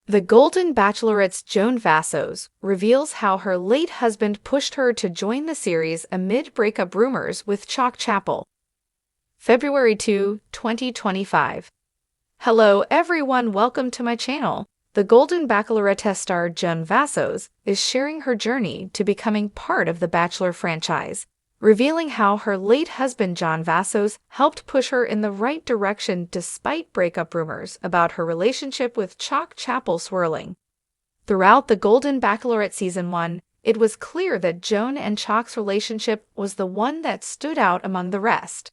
The Golden Bachelorette's Joan Vassos reveals how her late husband pushed her to join the series amid breakup rumors with Chock Chapple. February 2, 2025. Hello everyone, welcome to my channel. The Golden Bachelorette star Joan Vassos is sharing her journey to becoming part of the Bachelor franchise, revealing how her late husband Joan Vassos helped push her in the right direction despite breakup rumors about her relationship with Chock Chapple swirling. Throughout the Golden Bachelorette Season 1, it was clear that Joan and Chock's relationship was the one that stood out among the rest.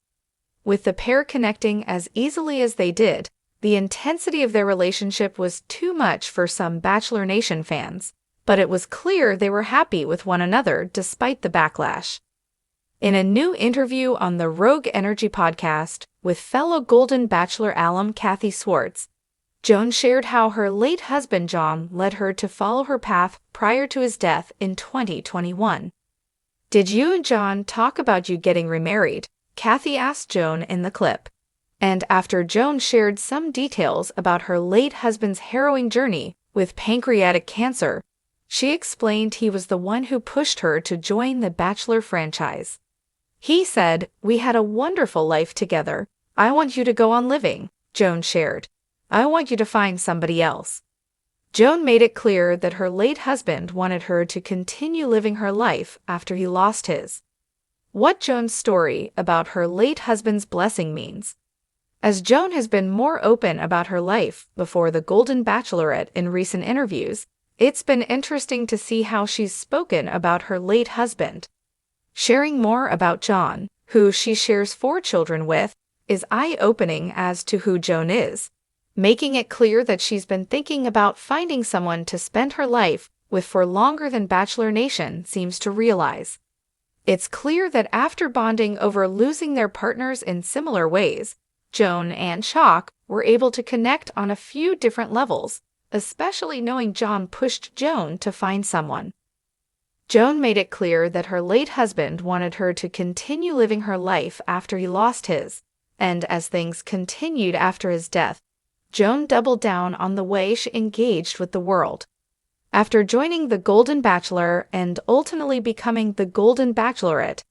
With the pair connecting as easily as they did, the intensity of their relationship was too much for some Bachelor Nation fans, but it was clear they were happy with one another despite the backlash. In a new interview on the Rogue Energy podcast with fellow Golden Bachelor alum Kathy Swartz, Joan shared how her late husband John led her to follow her path prior to his death in 2021. "Did you and John talk about you getting remarried?" Kathy asked Joan in the clip. And after Joan shared some details about her late husband's harrowing journey with pancreatic cancer, she explained he was the one who pushed her to join the Bachelor franchise. "He said, 'We had a wonderful life together. I want you to go on living,'" Joan shared. "I want you to find somebody else." Joan made it clear that her late husband wanted her to continue living her life after he lost his. What Joan's story about her late husband's blessing means. As Joan has been more open about her life before the Golden Bachelorette in recent interviews, it's been interesting to see how she's spoken about her late husband. Sharing more about John, who she shares 4 children with, is eye-opening as to who Joan is, making it clear that she's been thinking about finding someone to spend her life with for longer than Bachelor Nation seems to realize. It's clear that after bonding over losing their partners in similar ways, Joan and Chock were able to connect on a few different levels, especially knowing John pushed Joan to find someone. Joan made it clear that her late husband wanted her to continue living her life after he lost his, and as things continued after his death, Joan doubled down on the way she engaged with the world. After joining the Golden Bachelor and ultimately becoming the Golden Bachelorette,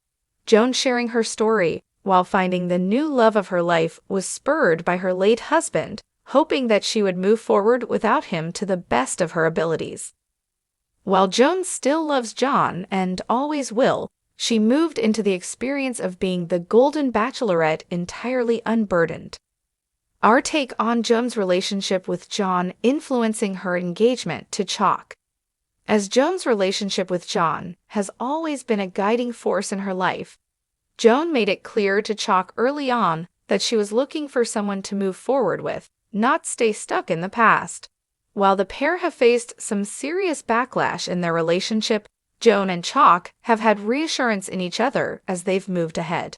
Joan sharing her story while finding the new love of her life was spurred by her late husband, hoping that she would move forward without him to the best of her abilities. While Joan still loves John and always will, she moved into the experience of being the Golden Bachelorette entirely unburdened. Our take on Joan's relationship with John influencing her engagement to Chock. As Joan's relationship with John has always been a guiding force in her life, Joan made it clear to Chock early on that she was looking for someone to move forward with, not stay stuck in the past. While the pair have faced some serious backlash in their relationship, Joan and Chock have had reassurance in each other as they've moved ahead.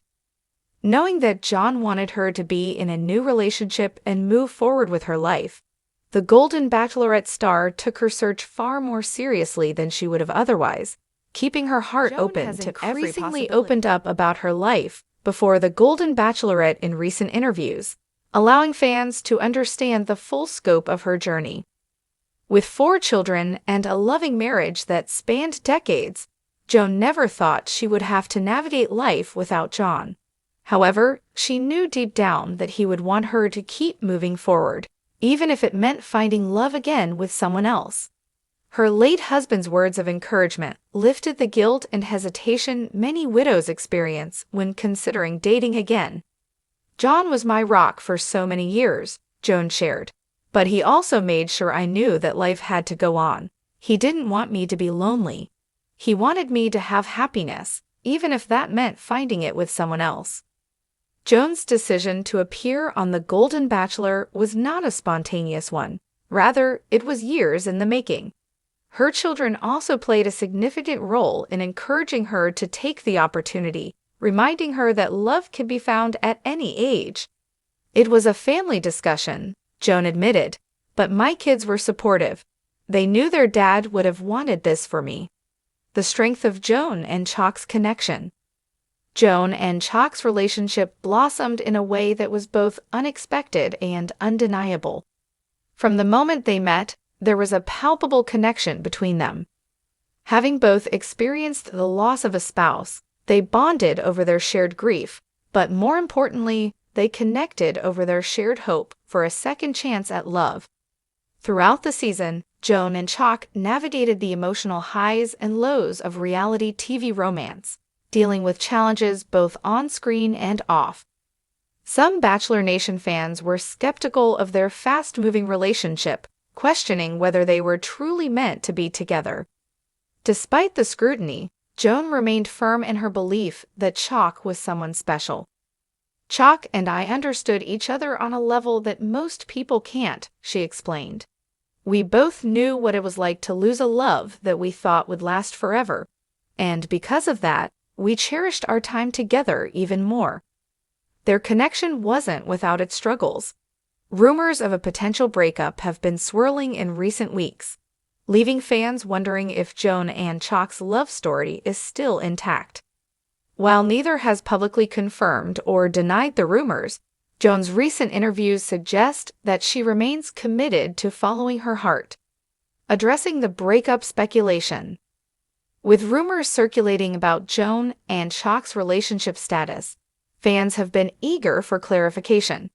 Knowing that John wanted her to be in a new relationship and move forward with her life, the Golden Bachelorette star took her search far more seriously than she would have otherwise, keeping her heart open to increasingly opened up about her life before the Golden Bachelorette in recent interviews, allowing fans to understand the full scope of her journey. With 4 children and a loving marriage that spanned decades, Joan never thought she would have to navigate life without John. However, she knew deep down that he would want her to keep moving forward, even if it meant finding love again with someone else. Her late husband's words of encouragement lifted the guilt and hesitation many widows experience when considering dating again. "John was my rock for so many years," Joan shared. "But he also made sure I knew that life had to go on. He didn't want me to be lonely. He wanted me to have happiness, even if that meant finding it with someone else." Joan's decision to appear on The Golden Bachelor was not a spontaneous one. Rather, it was years in the making. Her children also played a significant role in encouraging her to take the opportunity, reminding her that love can be found at any age. "It was a family discussion," Joan admitted, "but my kids were supportive. They knew their dad would have wanted this for me." The strength of Joan and Chock's connection. Joan and Chock's relationship blossomed in a way that was both unexpected and undeniable. From the moment they met, there was a palpable connection between them. Having both experienced the loss of a spouse, they bonded over their shared grief, but more importantly, they connected over their shared hope for a second chance at love. Throughout the season, Joan and Chock navigated the emotional highs and lows of reality TV romance, dealing with challenges both on-screen and off. Some Bachelor Nation fans were skeptical of their fast-moving relationship, questioning whether they were truly meant to be together. Despite the scrutiny, Joan remained firm in her belief that Chock was someone special. "Chock and I understood each other on a level that most people can't," she explained. "We both knew what it was like to lose a love that we thought would last forever, and because of that, we cherished our time together even more." Their connection wasn't without its struggles. Rumors of a potential breakup have been swirling in recent weeks, leaving fans wondering if Joan and Chock's love story is still intact. While neither has publicly confirmed or denied the rumors, Joan's recent interviews suggest that she remains committed to following her heart. Addressing the breakup speculation. With rumors circulating about Joan and Chock's relationship status, fans have been eager for clarification.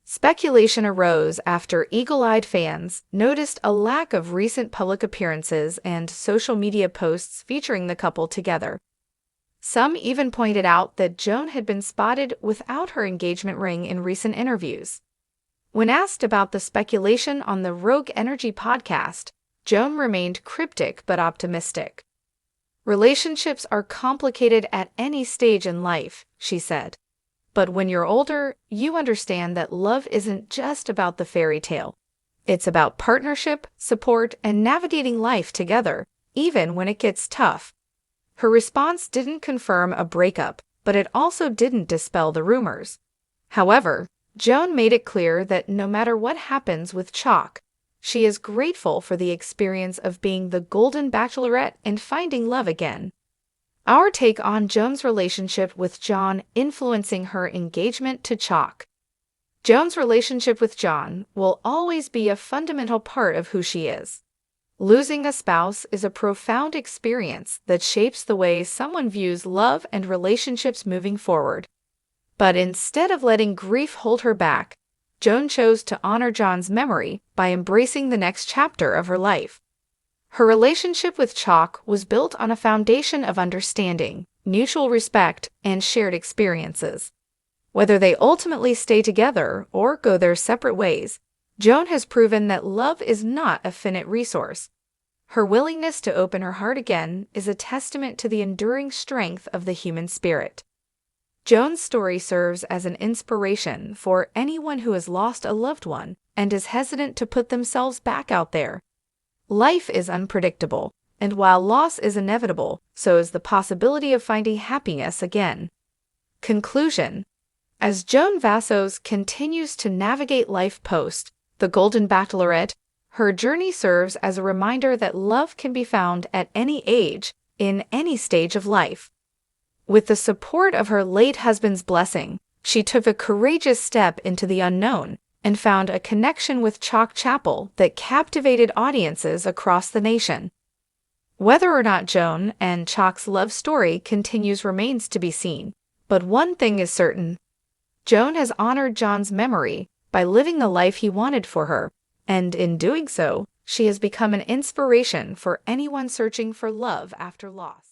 Speculation arose after eagle-eyed fans noticed a lack of recent public appearances and social media posts featuring the couple together. Some even pointed out that Joan had been spotted without her engagement ring in recent interviews. When asked about the speculation on the Rogue Energy podcast, Joan remained cryptic but optimistic. "Relationships are complicated at any stage in life," she said. "But when you're older, you understand that love isn't just about the fairy tale. It's about partnership, support, and navigating life together, even when it gets tough." Her response didn't confirm a breakup, but it also didn't dispel the rumors. However, Joan made it clear that no matter what happens with Chock, she is grateful for the experience of being the Golden Bachelorette and finding love again. Our take on Joan's relationship with John influencing her engagement to Chock. Joan's relationship with John will always be a fundamental part of who she is. Losing a spouse is a profound experience that shapes the way someone views love and relationships moving forward. But instead of letting grief hold her back, Joan chose to honor John's memory by embracing the next chapter of her life. Her relationship with Chock was built on a foundation of understanding, mutual respect, and shared experiences. Whether they ultimately stay together or go their separate ways, Joan has proven that love is not a finite resource. Her willingness to open her heart again is a testament to the enduring strength of the human spirit. Joan's story serves as an inspiration for anyone who has lost a loved one and is hesitant to put themselves back out there. Life is unpredictable, and while loss is inevitable, so is the possibility of finding happiness again. Conclusion. As Joan Vassos continues to navigate life post the Golden Bachelorette, her journey serves as a reminder that love can be found at any age, in any stage of life. With the support of her late husband's blessing, she took a courageous step into the unknown and found a connection with Chock Chapple that captivated audiences across the nation. Whether or not Joan and Chock's love story continues remains to be seen, but one thing is certain. Joan has honored John's memory by living the life he wanted for her, and in doing so, she has become an inspiration for anyone searching for love after loss.